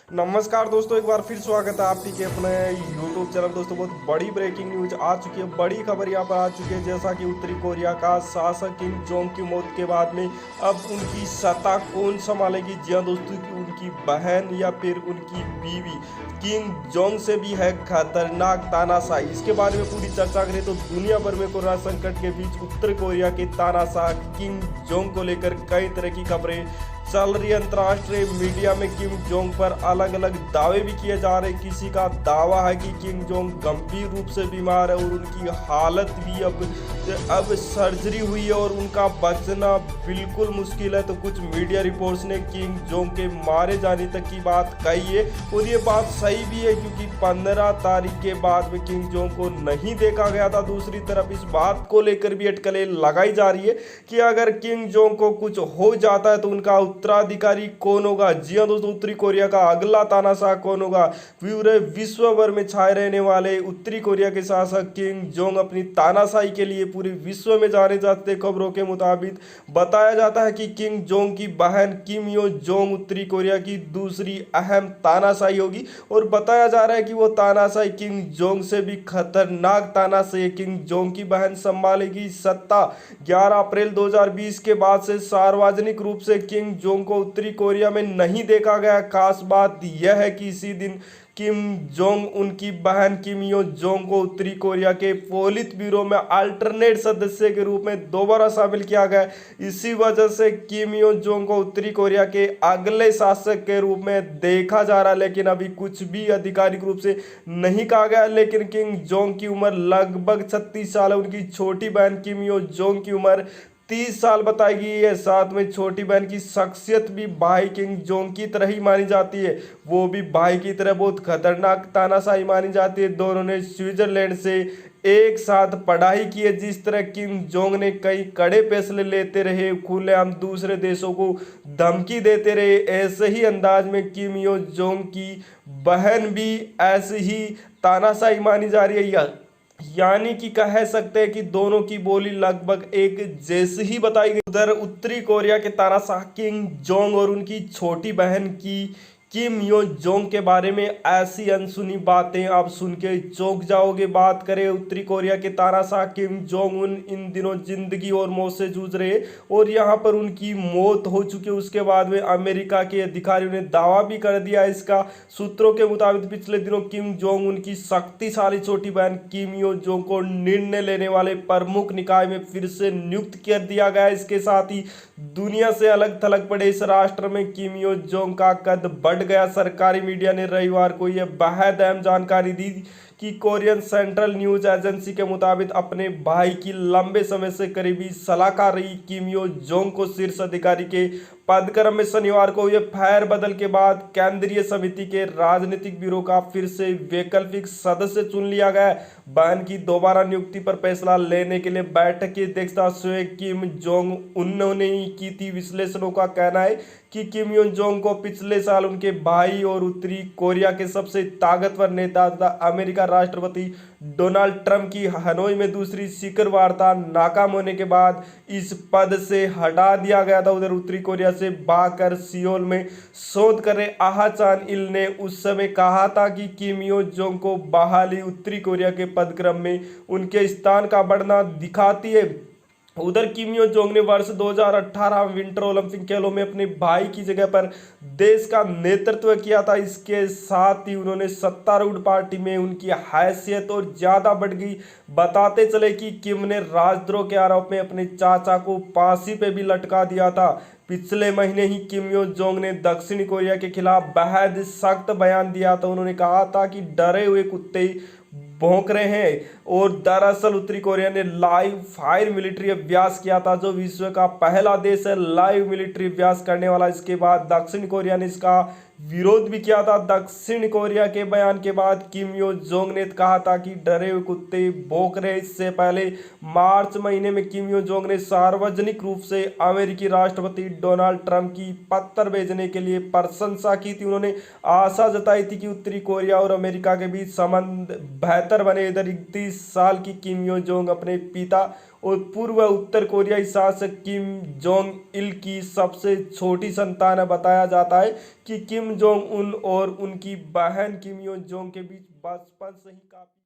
नमस्कार दोस्तों, एक बार फिर स्वागत है आपके अपने YouTube चैनल। दोस्तों, बहुत बड़ी ब्रेकिंग न्यूज आ चुकी है, बड़ी खबर यहाँ पर आ चुकी है। जैसा कि उत्तरी कोरिया का शासक किम जोंग की मौत के बाद में अब उनकी सत्ता कौन संभालेगी। जी हाँ दोस्तों, कि उनकी बहन या फिर उनकी बीवी किम जोंग से भी है खतरनाक तानाशाही। इसके बारे में पूरी चर्चा करें तो दुनिया भर में कोरोना संकट के बीच उत्तर कोरिया के तानाशाह किम जोंग को लेकर कई तरह की खबरें चल रही है। अंतर्राष्ट्रीय मीडिया में किम जोंग पर अलग अलग दावे भी किए जा रहे हैं। किसी का दावा है कि किम जोंग गंभीर रूप से बीमार है और उनकी हालत भी अब सर्जरी हुई है और उनका बचना बिल्कुल मुश्किल है। तो कुछ मीडिया रिपोर्ट्स ने किम जोंग के मारे जाने तक की बात कही है और ये बात सही भी है, क्योंकि 15 तारीख के बाद में किम जोंग को नहीं देखा गया था। दूसरी तरफ इस बात को लेकर भी अटकलें लगाई जा रही है कि अगर किम जोंग को कुछ हो जाता है तो उनका उत्तराधिकारी कौन होगा। जी हाँ दोस्तों, उत्तरी कोरिया का अगला तानाशाह कौन होगा। पूरे विश्व भर में छाए रहने वाले उत्तरी कोरिया के शासक किम जोंग अपनी तानाशाही के लिए पूरे विश्व में जाने जाते। खबरों के मुताबिक बताया जाता है कि किम जोंग की बहन किम यो जोंग उत्तरी कोरिया की दूसरी अहम तानाशाही होगी और बताया जा रहा है कि वो तानाशाही किम जोंग से भी खतरनाक तानाशाही किम जोंग की बहन संभालेगी सत्ता। 11 अप्रैल 2020 के बाद से सार्वजनिक रूप से किम जोंग को उत्तरी कोरिया में नहीं देखा गया। खास बात यह है कि इसी दिन किम जोंग उनकी बहन किम यो जोंग को उत्तरी कोरिया के पोलित ब्यूरो में अल्टरनेट सदस्य के रूप में दोबारा शामिल किया गया। इसी वजह से किम यो जोंग को उत्तरी कोरिया के अगले शासक के रूप में देखा जा रहा है, लेकिन अभी कुछ भी आधिकारिक रूप से नहीं कहा गया। लेकिन किम जोंग की उम्र लगभग 36 साल है। उनकी छोटी बहन किम यो जोंग की उम्र 30 साल बताई गई है। साथ में छोटी बहन की शख्सियत भी भाई किम जोंग की तरह ही मानी जाती है। वो भी भाई की तरह बहुत खतरनाक तानाशाही मानी जाती है। दोनों ने स्विट्जरलैंड से एक साथ पढ़ाई की है। जिस तरह किम जोंग ने कई कड़े फैसले लेते रहे, खुलेआम दूसरे देशों को धमकी देते रहे, ऐसे ही अंदाज में किम यो जोंग की बहन भी ऐसी ही तानाशाही मानी जा रही है। यानी कि कह सकते हैं कि दोनों की बोली लगभग एक जैसी ही बताई गई। उधर उत्तरी कोरिया के तानाशाह किम जोंग और उनकी छोटी बहन की किम यो जोंग के बारे में ऐसी अनसुनी बातें आप सुन के चौंक जाओगे। बात करें उत्तरी कोरिया के तानाशाह किम जोंग उन इन दिनों जिंदगी और मौत से जूझ रहे और यहाँ पर उनकी मौत हो चुकी है। उसके बाद में अमेरिका के अधिकारियों ने दावा भी कर दिया इसका। सूत्रों के मुताबिक पिछले दिनों किम जोंग उनकी शक्तिशाली छोटी बहन किम यो जोंग को निर्णय लेने वाले प्रमुख निकाय में फिर से नियुक्त कर दिया गया। इसके साथ ही दुनिया से अलग थलग पड़े इस राष्ट्र में किम यो जोंग का कद बढ़ गया। सरकारी मीडिया ने रविवार को यह बेहद अहम जानकारी दी कि कोरियन सेंट्रल न्यूज एजेंसी के मुताबिक अपने भाई की लंबे समय से करीबी सलाहकार रही किम यो जोंग को शीर्ष अधिकारी के पदक्रम में शनिवार को यह फेरबदल के बाद केंद्रीय समिति के राजनीतिक ब्यूरो का फिर से वैकल्पिक सदस्य चुन लिया गया। बहन की दोबारा नियुक्ति पर फैसला लेने के लिए बैठक की अध्यक्षता स्वयं किम जोंग उन्होंने ही की थी। विश्लेषणों का कहना है कि किम यो जोंग को पिछले साल उनके भाई और उत्तरी कोरिया के सबसे ताकतवर नेता तथा अमेरिका राष्ट्रपति डोनाल्ड ट्रंप की हनोई में दूसरी शिखर वार्ता नाकाम होने के बाद इस पद से हटा दिया गया था। उधर उत्तरी कोरिया से भागकर सियोल में शोध कर रहे आहा चान इल ने उस समय कहा था कि किम यो जोंग को बहाली उत्तरी कोरिया के पदक्रम में उनके स्थान का बढ़ना दिखाती है। उधर किम यो जोंग ने वर्ष 2018 विंटर ओलंपिक खेलों में अपने भाई की जगह पर देश का नेतृत्व किया था। इसके साथ ही उन्होंने सत्तारूढ़ पार्टी में उनकी हैसियत और ज्यादा बढ़ गई। बताते चले कि किम ने राजद्रोह के आरोप में अपने चाचा को फांसी पे भी लटका दिया था। पिछले महीने ही किम यो जोंग ने दक्षिण कोरिया के खिलाफ बेहद सख्त बयान दिया था। उन्होंने कहा था कि डरे हुए कुत्ते भौंक रहे हैं और दरअसल उत्तरी कोरिया ने लाइव फायर मिलिट्री अभ्यास किया था, जो विश्व का पहला देश है लाइव मिलिट्री अभ्यास करने वाला। इसके बाद दक्षिण कोरिया ने इसका विरोध भी किया था। दक्षिण कोरिया के बयान के बाद किम यो जोंग ने कहा था कि डरे हुए कुत्ते भौंक रहे। इससे पहले मार्च महीने में किम यो जोंग ने सार्वजनिक रूप से अमेरिकी राष्ट्रपति डोनाल्ड ट्रंप की पत्र भेजने के लिए प्रशंसा की थी। उन्होंने आशा जताई थी कि उत्तरी कोरिया और अमेरिका के बीच संबंध बेहतर बने। इधर 31 साल की किम यो जोंग अपने पिता और पूर्व उत्तर कोरियाई शासक किम जोंग इल की सबसे छोटी संतान है। बताया जाता है कि किम जोंग उन और उनकी बहन किम यो जोंग के बीच बचपन से ही काफी